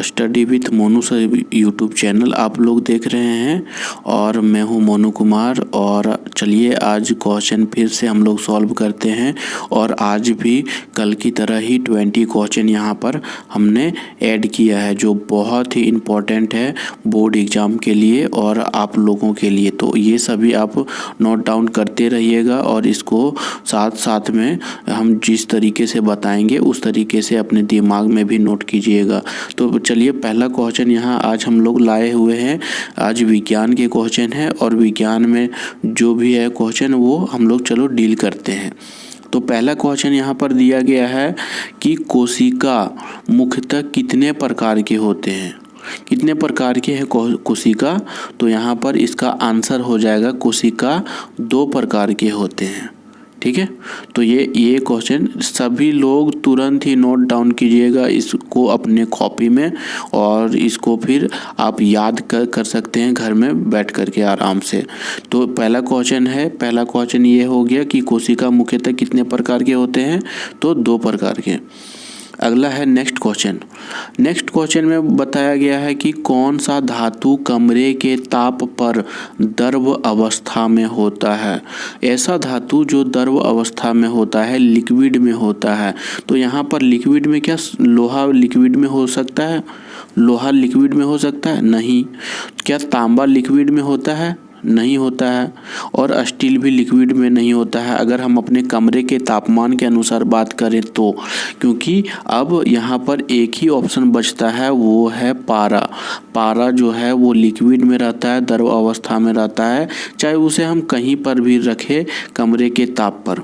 Study with Monu sir YouTube channel आप लोग देख रहे हैं और मैं हूं मोनू कुमार। और चलिए आज क्वेश्चन फिर से हम लोग सॉल्व करते हैं और आज भी कल की तरह ही 20 क्वेश्चन यहां पर हमने ऐड किया है जो बहुत ही इम्पोर्टेंट है बोर्ड एग्ज़ाम के लिए और आप लोगों के लिए। तो ये सभी आप नोट डाउन करते रहिएगा और इसको साथ साथ में हम जिस तरीके से बताएंगे उस तरीके से अपने दिमाग में भी नोट कीजिएगा। तो चलिए पहला क्वेश्चन यहाँ आज हम लोग लाए हुए हैं। आज विज्ञान के क्वेश्चन है और विज्ञान में जो भी है क्वेश्चन वो हम लोग चलो डील करते हैं। तो पहला क्वेश्चन यहाँ पर दिया गया है कि कोशिका मुख्यतः कितने प्रकार के होते हैं। कितने प्रकार के हैं कोशिका? तो यहाँ पर इसका आंसर हो जाएगा कोशिका 2 प्रकार के होते हैं। ठीक है, तो ये क्वेश्चन सभी लोग तुरंत ही नोट डाउन कीजिएगा इसको अपने कॉपी में और इसको फिर आप याद कर सकते हैं घर में बैठ कर के आराम से। तो पहला क्वेश्चन ये हो गया कि कोशिका मुख्यतः कितने प्रकार के होते हैं, तो 2 प्रकार के। अगला है नेक्स्ट क्वेश्चन में बताया गया है कि कौन सा धातु कमरे के ताप पर द्रव अवस्था में होता है। ऐसा धातु जो द्रव अवस्था में होता है, लिक्विड में होता है। तो यहाँ पर लिक्विड में क्या लोहा लिक्विड में हो सकता है? लोहा लिक्विड में हो सकता है? नहीं। क्या तांबा लिक्विड में होता है? नहीं होता है। और स्टील भी लिक्विड में नहीं होता है अगर हम अपने कमरे के तापमान के अनुसार बात करें तो, क्योंकि अब यहाँ पर एक ही ऑप्शन बचता है वो है पारा। पारा जो है वो लिक्विड में रहता है, द्रव अवस्था में रहता है, चाहे उसे हम कहीं पर भी रखें कमरे के ताप पर।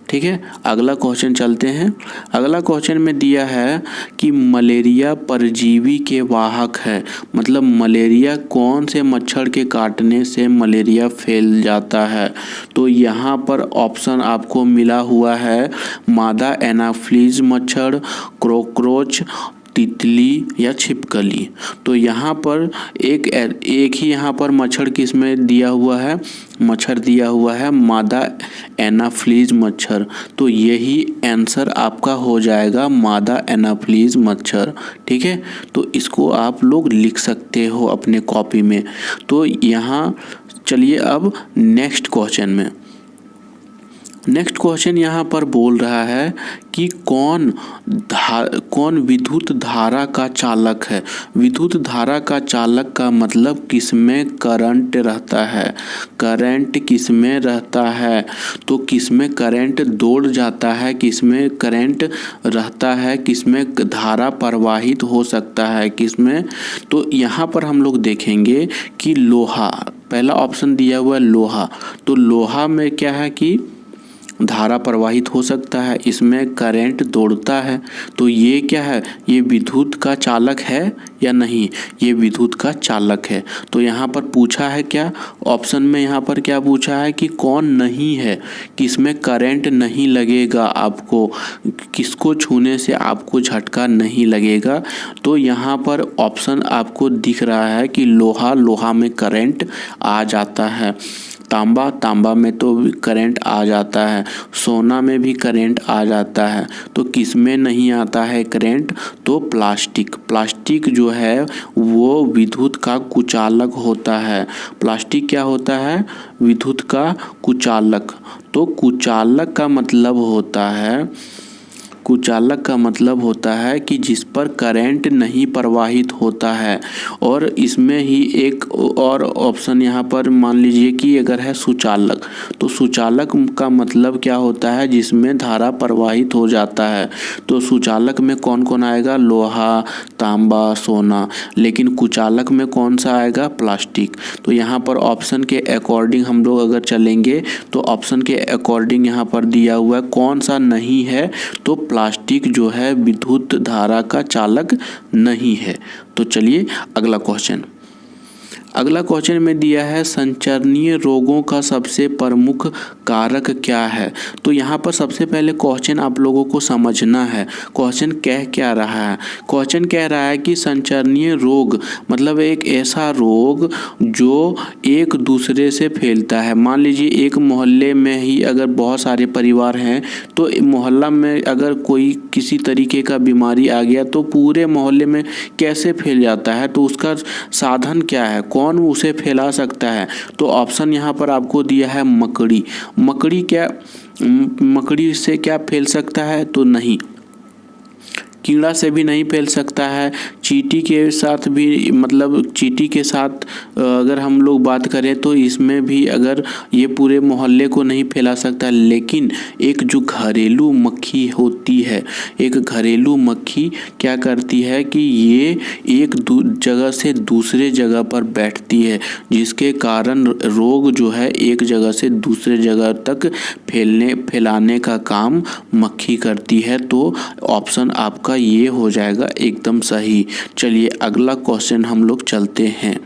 ठीक है, अगला क्वेश्चन चलते हैं। अगला क्वेश्चन में दिया है कि मलेरिया परजीवी के वाहक है, मतलब मलेरिया कौन से मच्छर के काटने से मलेरिया फैल जाता है। तो यहाँ पर ऑप्शन आपको मिला हुआ है मादा एनाफिलीज मच्छर, कॉकरोच, तितली या छिपकली। तो यहाँ पर एक ही यहाँ पर मच्छर किसमें दिया हुआ है? मच्छर दिया हुआ है मादा एनाफिलीज मच्छर। तो यही आंसर आपका हो जाएगा मादा एनाफिलीज मच्छर। ठीक है, तो इसको आप लोग लिख सकते हो अपने कॉपी में। तो यहाँ चलिए अब नेक्स्ट क्वेश्चन यहाँ पर बोल रहा है कि कौन विद्युत धारा का चालक है। विद्युत धारा का चालक का मतलब किसमें करंट रहता है। करंट किसमें रहता है? तो किसमें करंट दौड़ जाता है, किसमें करंट रहता है, किसमें धारा प्रवाहित हो सकता है, किसमें? तो यहाँ पर हम लोग देखेंगे कि लोहा, पहला ऑप्शन दिया हुआ है लोहा। तो लोहा में क्या है कि धारा प्रवाहित हो सकता है, इसमें करंट दौड़ता है। तो ये क्या है? ये विद्युत का चालक है या नहीं? ये विद्युत का चालक है। तो यहाँ पर पूछा है क्या ऑप्शन में, यहाँ पर क्या पूछा है कि कौन नहीं है, किसमें करंट नहीं लगेगा आपको, किसको छूने से आपको झटका नहीं लगेगा। तो यहाँ पर ऑप्शन आपको दिख रहा है कि लोहा में करंट आ जाता है, तांबा में तो करंट आ जाता है, सोना में भी करंट आ जाता है। तो किस में नहीं आता है करंट? तो प्लास्टिक जो है वो विद्युत का कुचालक होता है। प्लास्टिक क्या होता है? विद्युत का कुचालक। तो कुचालक का मतलब होता है कि जिस पर करंट नहीं प्रवाहित होता है। और इसमें ही एक और ऑप्शन यहाँ पर मान लीजिए कि अगर है सुचालक, तो सुचालक का मतलब क्या होता है? जिसमें धारा प्रवाहित हो जाता है। तो सुचालक में कौन कौन आएगा? लोहा, तांबा, सोना। लेकिन कुचालक में कौन सा आएगा? प्लास्टिक। तो यहाँ पर ऑप्शन के अकॉर्डिंग हम लोग अगर चलेंगे तो ऑप्शन के अकॉर्डिंग यहाँ पर दिया हुआ है कौन सा नहीं है, तो प्लास्टिक जो है विद्युत धारा का चालक नहीं है। तो चलिए अगला अगला क्वेश्चन में दिया है संचरणीय रोगों का सबसे प्रमुख कारक क्या है। तो यहाँ पर सबसे पहले क्वेश्चन आप लोगों को समझना है क्वेश्चन कह क्या रहा है। क्वेश्चन कह रहा है कि संचरणीय रोग मतलब एक ऐसा रोग जो एक दूसरे से फैलता है। मान लीजिए एक मोहल्ले में ही अगर बहुत सारे परिवार हैं तो मोहल्ला में अगर कोई किसी तरीके का बीमारी आ गया तो पूरे मोहल्ले में कैसे फैल जाता है, तो उसका साधन क्या है, कौन उसे फैला सकता है। तो ऑप्शन यहाँ पर आपको दिया है मकड़ी। मकड़ी से क्या फैल सकता है, तो नहीं, कीड़ा से भी नहीं फैल सकता है। चींटी के साथ भी मतलब चींटी के साथ अगर हम लोग बात करें तो इसमें भी अगर ये पूरे मोहल्ले को नहीं फैला सकता, लेकिन एक जो घरेलू मक्खी होती है, एक घरेलू मक्खी क्या करती है कि ये एक जगह से दूसरे जगह पर बैठती है, जिसके कारण रोग जो है एक जगह से दूसरे जगह तक फैलाने का काम मक्खी करती है। तो ऑप्शन आपका ये हो जाएगा एकदम सही। चलिए अगला क्वेश्चन हम लोग चलते हैं।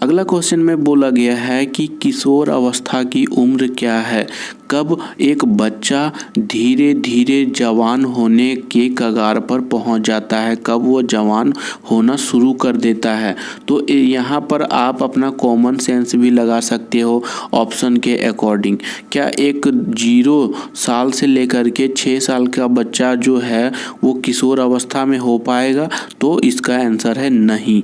अगला क्वेश्चन में बोला गया है कि किशोर अवस्था की उम्र क्या है, कब एक बच्चा धीरे धीरे जवान होने के कगार पर पहुंच जाता है, कब वो जवान होना शुरू कर देता है। तो यहाँ पर आप अपना कॉमन सेंस भी लगा सकते हो ऑप्शन के अकॉर्डिंग। क्या एक 0 साल से लेकर के 6 साल का बच्चा जो है वो किशोर अवस्था में हो पाएगा, तो इसका आंसर है नहीं।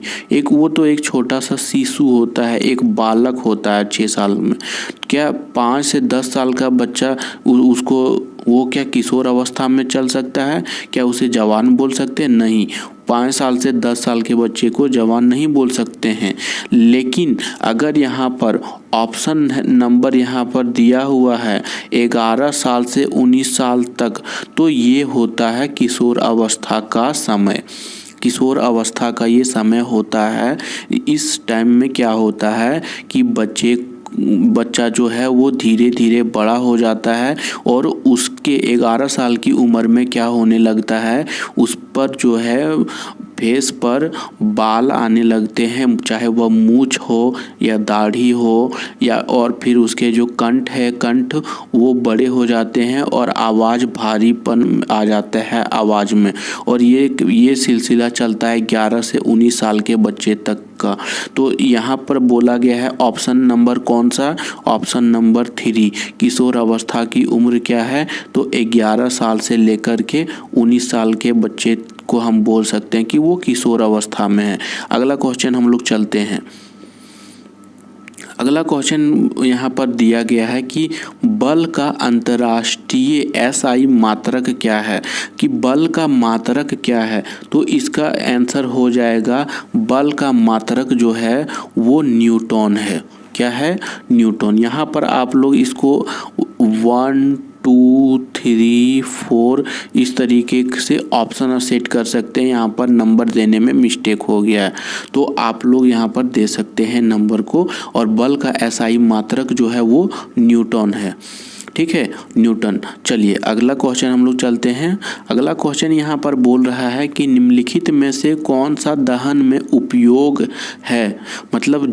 वो तो एक छोटा सा शिशु होता है, एक बालक होता है 6 साल में। क्या 5 से 10 साल का बच्चा उसको वो क्या किशोर अवस्था में चल सकता है, क्या उसे जवान बोल सकते हैं, नहीं। 5 साल से 10 साल के बच्चे को जवान नहीं बोल सकते हैं। लेकिन अगर यहाँ पर ऑप्शन नंबर यहाँ पर दिया हुआ है 11 साल से 19 साल तक, तो ये होता है किशोर अवस्था का समय। किशोर अवस्था का ये समय होता है। इस टाइम में क्या होता है कि बच्चा जो है वो धीरे धीरे बड़ा हो जाता है और उसके 11 साल की उम्र में क्या होने लगता है, उस पर जो है फेस पर बाल आने लगते हैं, चाहे वह मूछ हो या दाढ़ी हो, या और फिर उसके जो कंठ वो बड़े हो जाते हैं और आवाज़ भारीपन आ जाता है आवाज़ में। और ये सिलसिला चलता है 11 से 19 साल के बच्चे तक का। तो यहाँ पर बोला गया है ऑप्शन नंबर कौन सा, ऑप्शन नंबर 3। किशोर अवस्था की उम्र क्या है, तो 11 साल से लेकर के 19 साल के बच्चे को हम बोल सकते हैं कि वो किशोर अवस्था में है। अगला क्वेश्चन हम लोग चलते हैं। अगला क्वेश्चन यहाँ पर दिया गया है कि बल का अंतर्राष्ट्रीय SI मात्रक क्या है, कि बल का मात्रक क्या है। तो इसका आंसर हो जाएगा बल का मात्रक जो है वो न्यूटन है। क्या है, न्यूटन। यहाँ पर आप लोग इसको 1 2 3 4 इस तरीके से ऑप्शन सेट कर सकते हैं। यहाँ पर नंबर देने में मिस्टेक हो गया है, तो आप लोग यहाँ पर दे सकते हैं नंबर को। और बल का SI मात्रक जो है वो न्यूटन है, ठीक है, न्यूटन। चलिए अगला क्वेश्चन हम लोग चलते हैं। अगला क्वेश्चन यहाँ पर बोल रहा है कि निम्नलिखित में से कौन सा दहन में उपयोग है। मतलब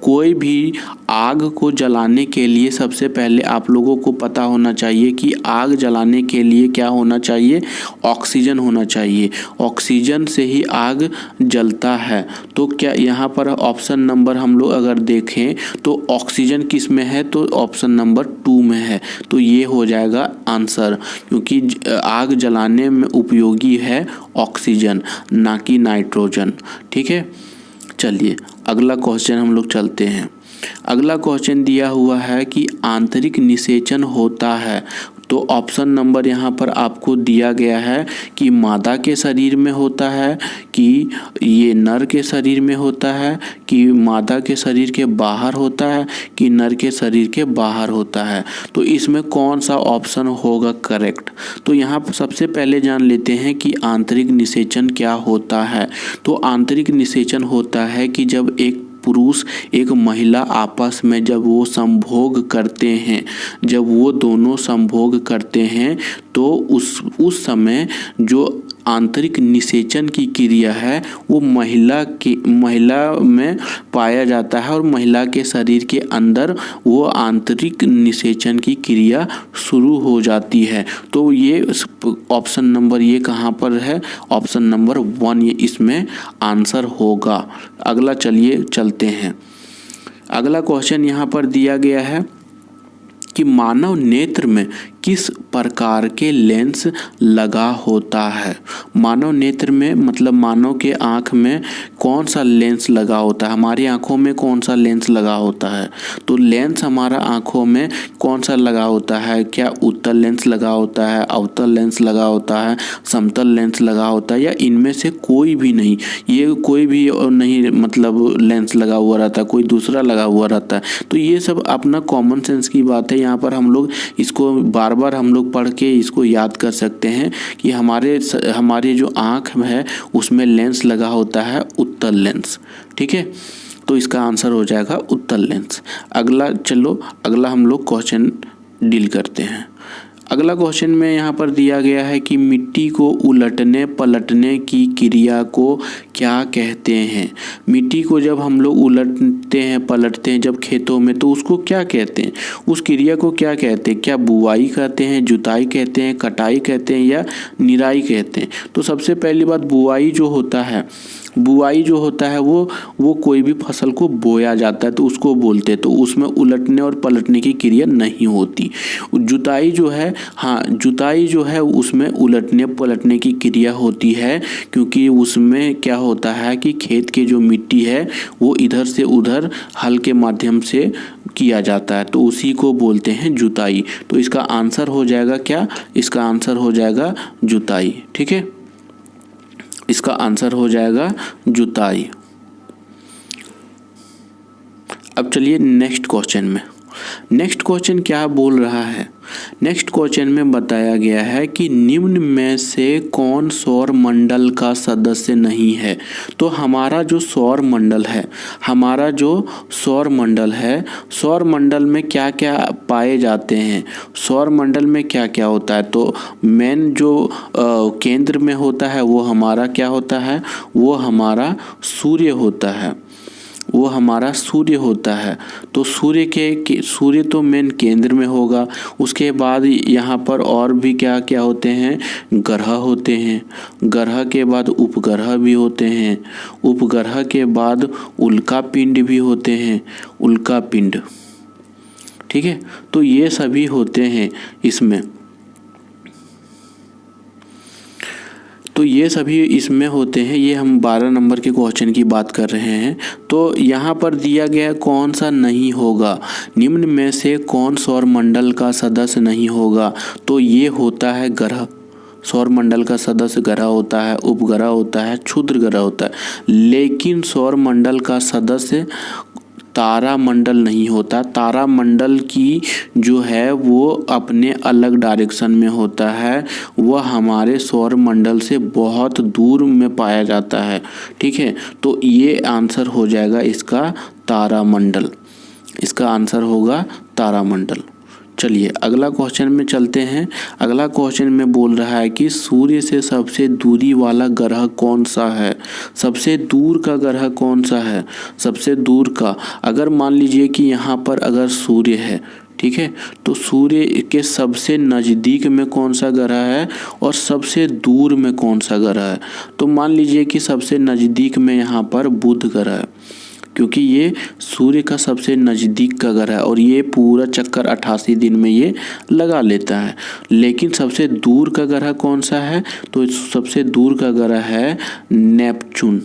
कोई भी आग को जलाने के लिए सबसे पहले आप लोगों को पता होना चाहिए कि आग जलाने के लिए क्या होना चाहिए, ऑक्सीजन होना चाहिए। ऑक्सीजन से ही आग जलता है। तो क्या यहाँ पर ऑप्शन नंबर हम लोग अगर देखें तो ऑक्सीजन किस में है, तो ऑप्शन नंबर 2 में है। तो ये हो जाएगा आंसर, क्योंकि आग जलाने में उपयोगी है ऑक्सीजन, ना कि नाइट्रोजन। ठीक है, चलिए अगला क्वेश्चन हम लोग चलते हैं। अगला क्वेश्चन दिया हुआ है कि आंतरिक निषेचन होता है। तो ऑप्शन नंबर यहाँ पर आपको दिया गया है कि मादा के शरीर में होता है, कि ये नर के शरीर में होता है, कि मादा के शरीर के बाहर होता है, कि नर के शरीर के बाहर होता है। तो इसमें कौन सा ऑप्शन होगा करेक्ट। तो यहाँ पर सबसे पहले जान लेते हैं कि आंतरिक निषेचन क्या होता है। तो आंतरिक निषेचन होता है कि जब एक पुरुष एक महिला आपस में जब वो संभोग करते हैं, जब वो दोनों संभोग करते हैं, तो उस समय जो आंतरिक निषेचन की क्रिया है वो महिला में पाया जाता है और महिला के शरीर के अंदर वो आंतरिक निषेचन की क्रिया शुरू हो जाती है। तो ये ऑप्शन नंबर ये कहाँ पर है, ऑप्शन नंबर 1 ये इसमें आंसर होगा। अगला चलिए चलते हैं। अगला क्वेश्चन यहाँ पर दिया गया है कि मानव नेत्र में किस प्रकार के लेंस लगा होता है। मानव नेत्र में मतलब मानव के आँख में कौन सा लेंस लगा होता है, हमारी आँखों में कौन सा लेंस लगा होता है। तो लेंस हमारा आँखों में कौन सा लगा होता है, क्या उत्तल लेंस लगा होता है, अवतल लेंस लगा होता है, समतल लेंस लगा होता है, या इनमें से कोई भी नहीं, ये कोई भी नहीं मतलब लेंस लगा हुआ रहता है, कोई दूसरा लगा हुआ रहता है। तो ये सब अपना कॉमन सेंस की बात है। यहाँ पर हम लोग इसको बार बार हम लोग पढ़ के इसको याद कर सकते हैं कि हमारे जो आँख है उसमें लेंस लगा होता है उत्तल लेंस। ठीक है, तो इसका आंसर हो जाएगा उत्तल लेंस। अगला हम लोग क्वेश्चन डील करते हैं। अगला क्वेश्चन में यहाँ पर दिया गया है कि मिट्टी को उलटने पलटने की क्रिया को क्या कहते हैं। मिट्टी को जब हम लोग उलटते हैं पलटते हैं जब खेतों में, तो उसको क्या कहते हैं, उस क्रिया को क्या कहते हैं। क्या बुआई कहते हैं, जुताई कहते हैं, कटाई कहते हैं या निराई कहते हैं। तो सबसे पहली बात, बुआई जो होता है वो कोई भी फसल को बोया जाता है तो उसको बोलते हैं, तो उसमें उलटने और पलटने की क्रिया नहीं होती। जुताई जो है उसमें उलटने पलटने की क्रिया होती है, क्योंकि उसमें क्या होता है कि खेत की जो मिट्टी है वो इधर से उधर हल के माध्यम से किया जाता है, तो उसी को बोलते हैं जुताई। तो इसका आंसर हो जाएगा क्या, इसका आंसर हो जाएगा जुताई। ठीक है, इसका आंसर हो जाएगा जुताई। अब चलिए नेक्स्ट क्वेश्चन क्या बोल रहा है। नेक्स्ट क्वेश्चन में बताया गया है कि निम्न में से कौन सौर मंडल का सदस्य नहीं है। तो हमारा जो सौर मंडल है, सौर मंडल में क्या क्या पाए जाते हैं, सौर मंडल में क्या क्या होता है। तो मेन जो केंद्र में होता है वो हमारा क्या होता है, वो हमारा सूर्य होता है। तो सूर्य तो मेन केंद्र में होगा। उसके बाद यहाँ पर और भी क्या क्या होते हैं, ग्रह होते हैं। ग्रह के बाद उपग्रह भी होते हैं। उपग्रह के बाद उल्का पिंड भी होते हैं, उल्का पिंड। ठीक है, तो ये सभी होते हैं इसमें, तो ये सभी इसमें होते हैं। ये हम 12 नंबर के क्वेश्चन की बात कर रहे हैं। तो यहाँ पर दिया गया कौन सा नहीं होगा, निम्न में से कौन सौर मंडल का सदस्य नहीं होगा। तो ये होता है ग्रह, सौर मंडल का सदस्य ग्रह होता है, उपग्रह होता है, क्षुद्र ग्रह होता है। लेकिन सौर मंडल का सदस्य तारामंडल नहीं होता। तारामंडल की जो है वो अपने अलग डायरेक्शन में होता है, वह हमारे सौर मंडल से बहुत दूर में पाया जाता है। ठीक है, तो ये आंसर हो जाएगा इसका तारामंडल, इसका आंसर होगा तारामंडल। चलिए अगला क्वेश्चन में चलते हैं। अगला क्वेश्चन में बोल रहा है कि सूर्य से सबसे दूरी वाला ग्रह कौन सा है। सबसे दूर का ग्रह कौन सा है, सबसे दूर का, अगर मान लीजिए कि यहाँ पर अगर सूर्य है, ठीक है, तो सूर्य के सबसे नज़दीक में कौन सा ग्रह है और सबसे दूर में कौन सा ग्रह है। तो मान लीजिए कि सबसे नज़दीक में यहाँ पर बुध ग्रह है, क्योंकि ये सूर्य का सबसे नज़दीक का ग्रह है और ये पूरा चक्कर 88 दिन में ये लगा लेता है। लेकिन सबसे दूर का ग्रह कौन सा है, तो सबसे दूर का ग्रह है नेपच्यून।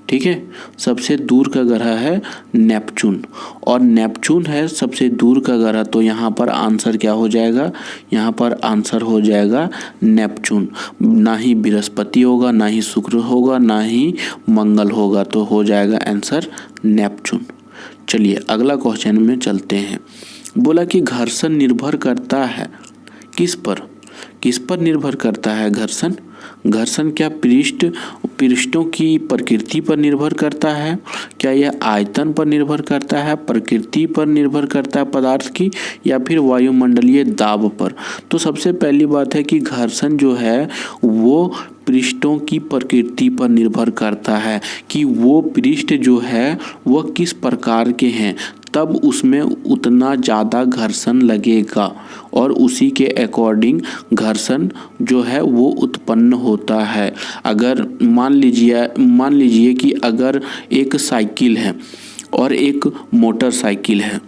ठीक है, सबसे दूर का ग्रह है नेपच्यून, और नेपच्यून है सबसे दूर का ग्रह। तो यहाँ पर आंसर क्या हो जाएगा, यहाँ पर आंसर हो जाएगा नेपच्यून। ना ही बृहस्पति होगा, ना ही शुक्र होगा, ना ही मंगल होगा, तो हो जाएगा आंसर नेपच्यून। चलिए अगला क्वेश्चन में चलते हैं। बोला कि घर्षण निर्भर करता है किस पर निर्भर करता है घर्षण। घर्षण क्या पृष्ठों की प्रकृति पर निर्भर करता है? क्या यह आयतन पर निर्भर करता है, प्रकृति पर निर्भर करता है पदार्थ की, या फिर वायुमंडलीय दाब पर? तो सबसे पहली बात है कि घर्षण जो है वो पृष्ठों की प्रकृति पर निर्भर करता है कि वो पृष्ठ जो है वह किस प्रकार के हैं, तब उसमें उतना ज़्यादा घर्षण लगेगा और उसी के अकॉर्डिंग घर्षण जो है वो उत्पन्न होता है। अगर मान लीजिए कि अगर एक साइकिल है और एक मोटरसाइकिल है,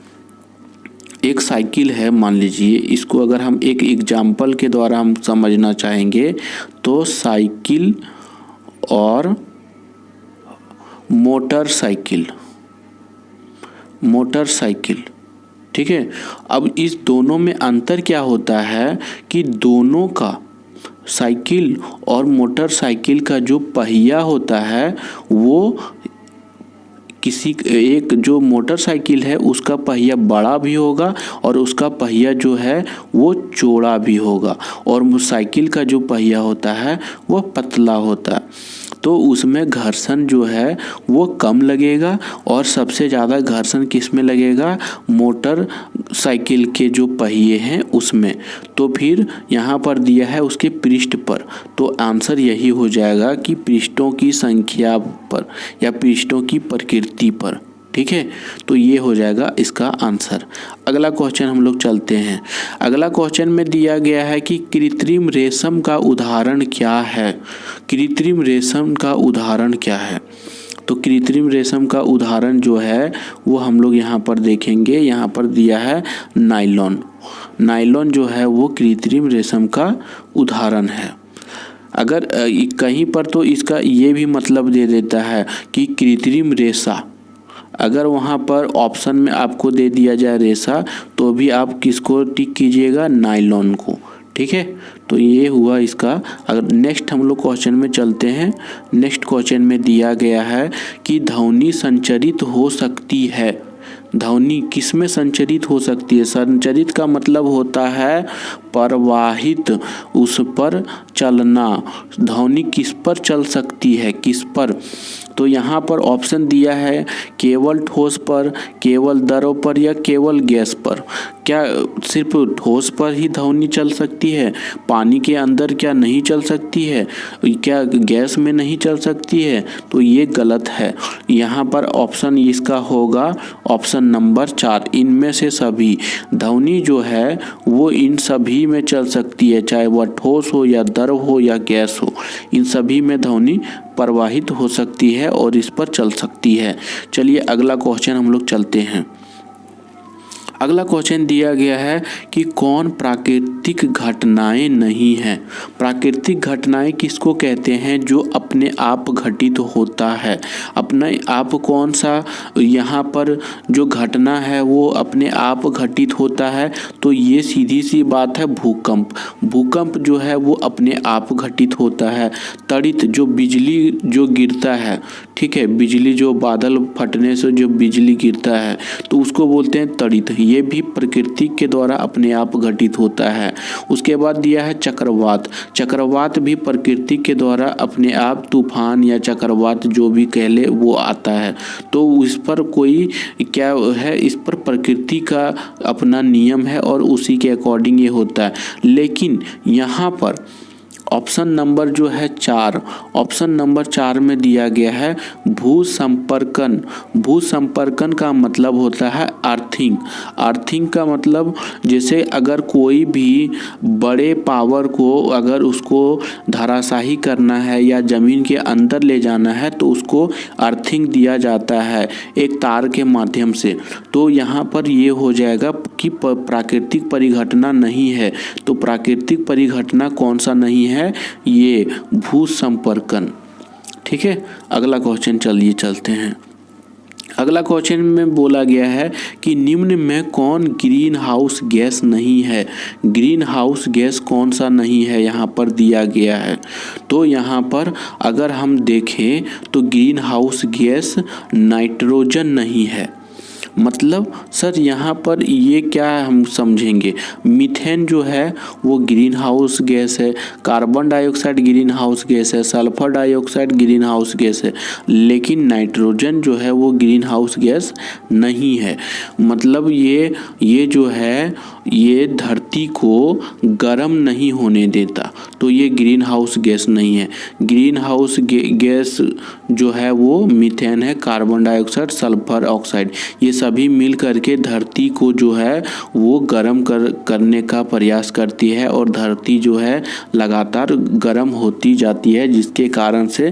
एक साइकिल है मान लीजिए, इसको अगर हम एक एग्जाम्पल के द्वारा हम समझना चाहेंगे तो साइकिल और मोटरसाइकिल, ठीक है। अब इस दोनों में अंतर क्या होता है कि दोनों का, साइकिल और मोटरसाइकिल का जो पहिया होता है वो किसी एक, जो मोटरसाइकिल है उसका पहिया बड़ा भी होगा और उसका पहिया जो है वो चौड़ा भी होगा, और साइकिल का जो पहिया होता है वह पतला होता है। तो उसमें घर्षण जो है वो कम लगेगा और सबसे ज़्यादा घर्षण किस में लगेगा? मोटर साइकिल के जो पहिए हैं उसमें। तो फिर यहाँ पर दिया है उसके पृष्ठ पर, तो आंसर यही हो जाएगा कि पृष्ठों की संख्या पर या पृष्ठों की प्रकृति पर, ठीक है। तो ये हो जाएगा इसका आंसर। अगला क्वेश्चन हम लोग चलते हैं। अगला क्वेश्चन में दिया गया है कि कृत्रिम रेशम का उदाहरण क्या है? कृत्रिम रेशम का उदाहरण क्या है? तो कृत्रिम रेशम का उदाहरण जो है वो हम लोग यहाँ पर देखेंगे। यहाँ पर दिया है नायलॉन जो है वो कृत्रिम रेशम का उदाहरण है। अगर कहीं पर तो इसका ये भी मतलब दे देता है कि कृत्रिम रेशा, अगर वहाँ पर ऑप्शन में आपको दे दिया जाए रेशा, तो भी आप किसको टिक कीजिएगा? नायलॉन को, ठीक है। तो ये हुआ इसका। अगर नेक्स्ट हम लोग क्वेश्चन में चलते हैं। नेक्स्ट क्वेश्चन में दिया गया है कि ध्वनि संचरित हो सकती है। ध्वनि किस में संचरित हो सकती है? संचरित का मतलब होता है प्रवाहित, उस पर चलना। ध्वनि किस पर चल सकती है, किस पर? तो यहाँ पर ऑप्शन दिया है केवल ठोस पर, केवल द्रव पर, या केवल गैस पर। क्या सिर्फ ठोस पर ही ध्वनि चल सकती है? पानी के अंदर क्या नहीं चल सकती है? क्या गैस में नहीं चल सकती है? तो ये गलत है। यहाँ पर ऑप्शन इसका होगा ऑप्शन नंबर 4, इनमें से सभी। ध्वनि जो है वो इन सभी में चल सकती है, चाहे वह ठोस हो या द्रव हो या गैस हो, इन सभी में ध्वनि प्रवाहित हो सकती है और इस पर चल सकती है। चलिए अगला क्वेश्चन हम लोग चलते हैं। अगला क्वेश्चन दिया गया है कि कौन प्राकृतिक घटनाएं नहीं हैं? प्राकृतिक घटनाएं किसको कहते हैं? जो अपने आप घटित होता है। अपने आप कौन सा यहाँ पर जो घटना है वो अपने आप घटित होता है? तो ये सीधी सी बात है भूकंप। भूकंप जो है वो अपने आप घटित होता है। तड़ित जो बिजली जो गिरता है, ठीक है, बिजली जो बादल फटने से जो बिजली गिरता है तो उसको बोलते हैं तड़ित। ये भी प्रकृति के द्वारा अपने आप घटित होता है। उसके बाद दिया है चक्रवात। चक्रवात भी प्रकृति के द्वारा अपने आप, तूफान या चक्रवात जो भी कह ले वो आता है। तो इस पर कोई क्या है, इस पर प्रकृति का अपना नियम है और उसी के अकॉर्डिंग ये होता है। लेकिन यहाँ पर ऑप्शन नंबर जो है 4, ऑप्शन नंबर 4 में दिया गया है भूसंपर्कन। भूसंपर्कन का मतलब होता है अर्थिंग। अर्थिंग का मतलब जैसे अगर कोई भी बड़े पावर को अगर उसको धराशाही करना है या ज़मीन के अंदर ले जाना है तो उसको अर्थिंग दिया जाता है एक तार के माध्यम से। तो यहाँ पर ये हो जाएगा कि प्राकृतिक परिघटना नहीं है। तो प्राकृतिक परिघटना कौन सा नहीं है? ये भूसंपर्कन, ठीक है। अगला क्वेश्चन चलिए चलते हैं। अगला क्वेश्चन में बोला गया है कि निम्न में कौन ग्रीन हाउस गैस नहीं है? ग्रीन हाउस गैस कौन सा नहीं है यहाँ पर दिया गया है। तो यहाँ पर अगर हम देखें तो ग्रीन हाउस गैस नाइट्रोजन नहीं है। मतलब सर यहाँ पर ये क्या हम समझेंगे, मीथेन जो है वो ग्रीन हाउस गैस है, carbon dioxide greenhouse gas है, sulphur dioxide greenhouse gas है, लेकिन नाइट्रोजन जो है वो ग्रीन हाउस गैस नहीं है। मतलब ये जो है ये धरती को गर्म नहीं होने देता, तो ये ग्रीन हाउस गैस नहीं है। ग्रीन हाउस गैस जो है वो मीथेन है, कार्बन डाइऑक्साइड, सल्फर ऑक्साइड, ये सभी मिल करके धरती को जो है वो गर्म करने का प्रयास करती है और धरती जो है लगातार गर्म होती जाती है, जिसके कारण से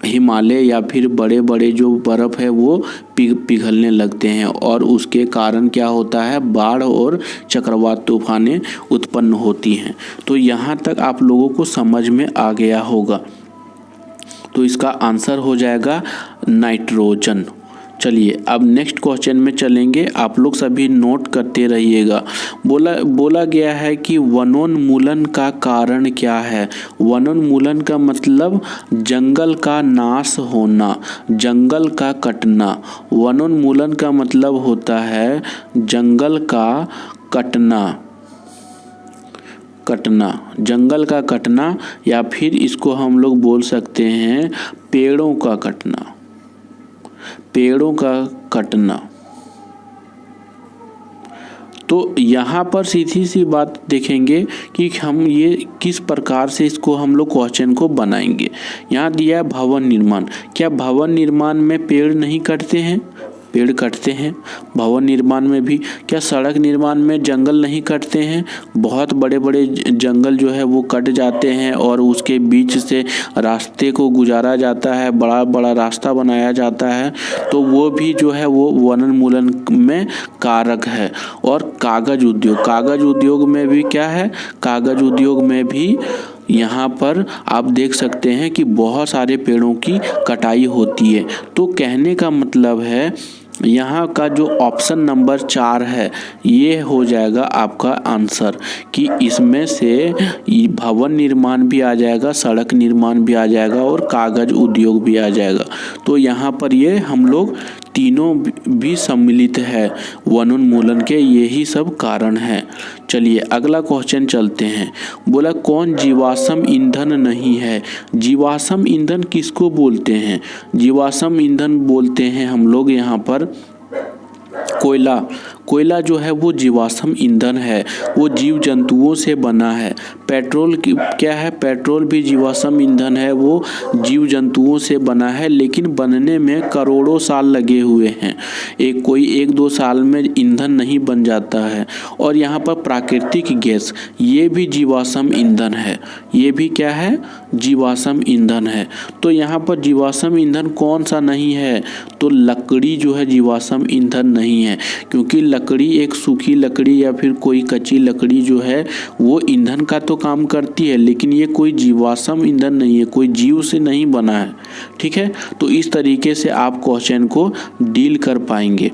हिमालय या फिर बड़े बड़े जो बर्फ़ है वो पिघलने लगते हैं और उसके कारण क्या होता है, बाढ़ और चक्रवात तूफानें उत्पन्न होती हैं। तो यहाँ तक आप लोगों को समझ में आ गया होगा। तो इसका आंसर हो जाएगा नाइट्रोजन। चलिए अब नेक्स्ट क्वेश्चन में चलेंगे, आप लोग सभी नोट करते रहिएगा। बोला गया है कि वनोन्मूलन का कारण क्या है। वनोन्मूलन का मतलब जंगल का नाश होना, जंगल का कटना। वनोन्मूलन का मतलब होता है जंगल का कटना, जंगल का कटना, या फिर इसको हम लोग बोल सकते हैं पेड़ों का कटना, पेड़ों का कटना। तो यहाँ पर सीधी सी बात देखेंगे कि हम ये किस प्रकार से इसको हम लोग क्वेश्चन को बनाएंगे। यहाँ दिया है भवन निर्माण। क्या भवन निर्माण में पेड़ नहीं कटते हैं? पेड़ कटते हैं भवन निर्माण में भी। क्या सड़क निर्माण में जंगल नहीं कटते हैं? बहुत बड़े बड़े जंगल जो है वो कट जाते हैं और उसके बीच से रास्ते को गुजारा जाता है, बड़ा बड़ा रास्ता बनाया जाता है, तो वो भी जो है वो वनोन्मूलन में कारक है। और कागज उद्योग में भी क्या है, कागज उद्योग में भी यहाँ पर आप देख सकते हैं कि बहुत सारे पेड़ों की कटाई होती है। तो कहने का मतलब है यहाँ का जो ऑप्शन नंबर 4 है ये हो जाएगा आपका आंसर, कि इसमें से भवन निर्माण भी आ जाएगा, सड़क निर्माण भी आ जाएगा और कागज उद्योग भी आ जाएगा। तो यहाँ पर ये हम लोग तीनों भी सम्मिलित है वनोन्मूलन के, यही सब कारण है। चलिए अगला क्वेश्चन चलते हैं। बोला कौन जीवाश्म ईंधन नहीं है। जीवाश्म ईंधन किसको बोलते हैं? जीवाश्म ईंधन बोलते हैं हम लोग यहाँ पर कोयला जो है वो जीवाश्म ईंधन है, वो जीव जंतुओं से बना है। पेट्रोल क्या है, पेट्रोल भी जीवाश्म ईंधन है, वो जीव जंतुओं से बना है, लेकिन बनने में करोड़ों साल लगे हुए हैं। कोई 1-2 साल में ईंधन नहीं बन जाता है। और यहाँ पर प्राकृतिक गैस, ये भी जीवाश्म ईंधन है, ये भी क्या है, जीवाश्म ईंधन है। तो यहाँ पर जीवाश्म ईंधन कौन सा नहीं है, तो लकड़ी जो है जीवाश्म ईंधन नहीं है, क्योंकि लकड़ी एक सूखी लकड़ी या फिर कोई कच्ची लकड़ी जो है वो ईंधन का तो काम करती है, लेकिन ये कोई जीवाश्म ईंधन नहीं है, कोई जीव से नहीं बना है। ठीक है, तो इस तरीके से आप क्वेश्चन को डील कर पाएंगे।